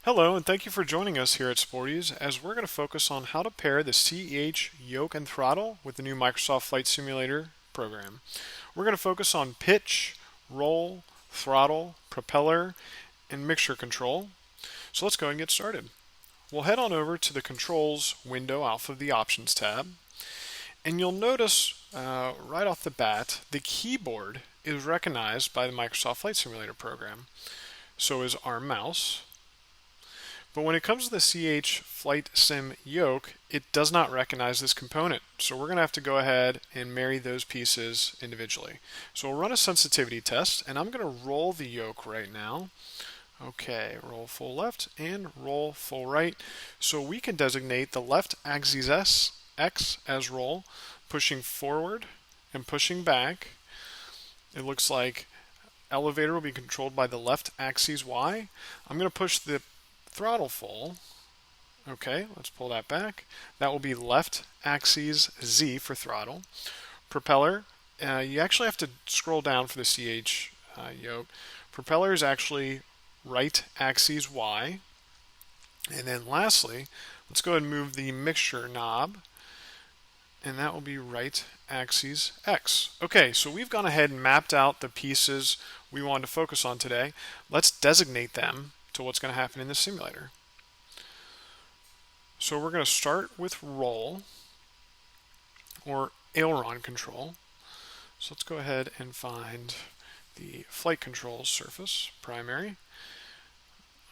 Hello, and thank you for joining us here at Sporty's as we're going to focus on how to pair the CH Yoke and Throttle with the new Microsoft Flight Simulator program. We're going to focus on pitch, roll, throttle, propeller, and mixture control. So let's go and get started. We'll head on over to the controls window off of the options tab, and you'll notice right off the bat the keyboard is recognized by the Microsoft Flight Simulator program. So is our mouse. But when it comes to the CH Flight Sim Yoke, it does not recognize this component. So we're going to have to go ahead and marry those pieces individually. So we'll run a sensitivity test, and I'm going to roll the yoke right now. Okay, roll full left and roll full right. So we can designate the left axis X as roll, pushing forward and pushing back. It looks like elevator will be controlled by the left axis Y. I'm going to push the throttle full. Okay, let's pull that back. That will be left axis Z for throttle. Propeller, you actually have to scroll down for the CH yoke. Propeller is actually right axis Y. And then lastly, let's go ahead and move the mixture knob, and that will be right axis X. Okay, so we've gone ahead and mapped out the pieces we wanted to focus on today. Let's designate them to what's going to happen in the simulator. So we're going to start with roll or aileron control. So let's go ahead and find the flight controls surface, primary.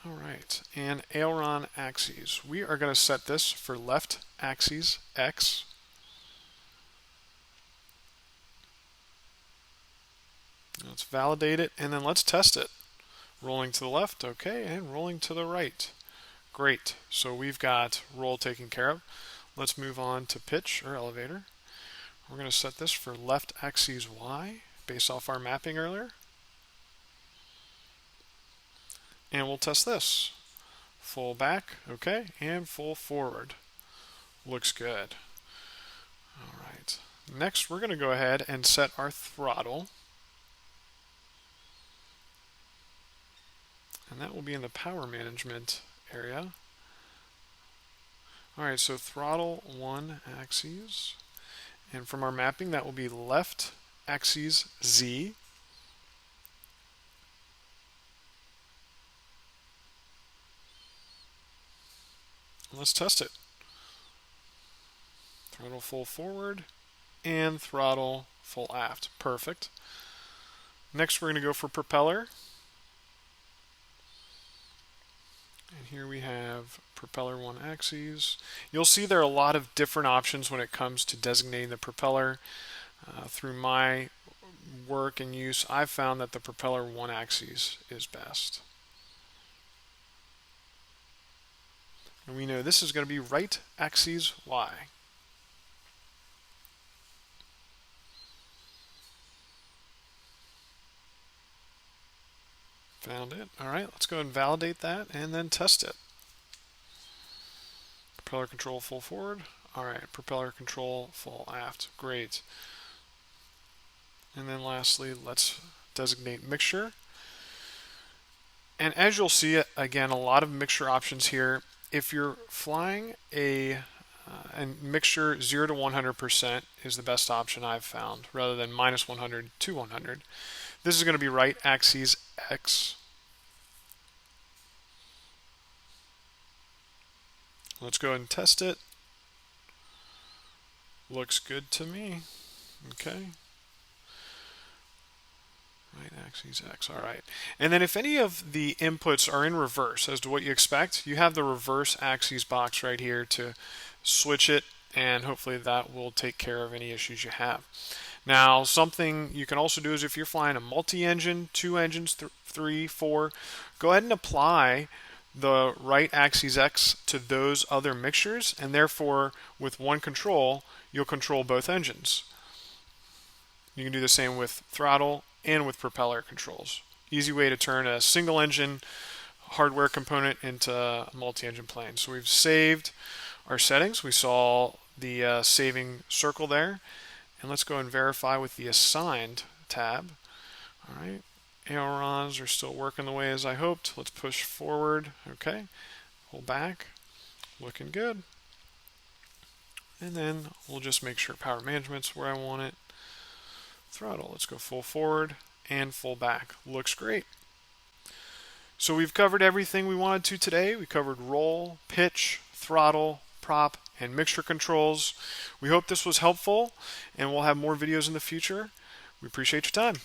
All right, and aileron axes. We are going to set this for left axis X. Let's validate it, and then let's test it. Rolling to the left, okay, and rolling to the right. Great, so we've got roll taken care of. Let's move on to pitch or elevator. We're going to set this for left axis Y based off our mapping earlier. And we'll test this. Full back, okay, and full forward. Looks good. All right, next we're going to go ahead and set our throttle. And that will be in the power management area. All right, so throttle 1 axis. And from our mapping, that will be left axis Z. Let's test it. Throttle full forward and throttle full aft. Perfect. Next, we're going to go for propeller. And here we have propeller 1 axis. You'll see there are a lot of different options when it comes to designating the propeller. Through my work and use, I've found that the propeller 1 axis is best. And we know this is going to be right axis Y. Found it. All right, let's go ahead and validate that and then test it. Propeller control full forward. All right, propeller control full aft. Great. And then lastly, let's designate mixture. And as you'll see, again, a lot of mixture options here. If you're flying and mixture 0 to 100% is the best option I've found, rather than minus 100 to 100. This is going to be right axis X. Let's go ahead and test it. Looks good to me. Okay. Right axis X. All right. And then if any of the inputs are in reverse as to what you expect, you have the reverse axis box right here to switch it, and hopefully that will take care of any issues you have. Now, something you can also do is if you're flying a multi-engine, 2 engines, 3, 4, go ahead and apply the right axis X to those other mixtures, and therefore with one control, you'll control both engines. You can do the same with throttle and with propeller controls. Easy way to turn a single engine hardware component into a multi-engine plane. So we've saved our settings. We saw the saving circle there. And let's go and verify with the assigned tab. All right. Ailerons are still working the way as I hoped. Let's push forward. Okay. Pull back. Looking good. And then we'll just make sure power management's where I want it. Throttle. Let's go full forward and full back. Looks great. So we've covered everything we wanted to today. We covered roll, pitch, throttle, prop, and mixture controls. We hope this was helpful, and we'll have more videos in the future. We appreciate your time.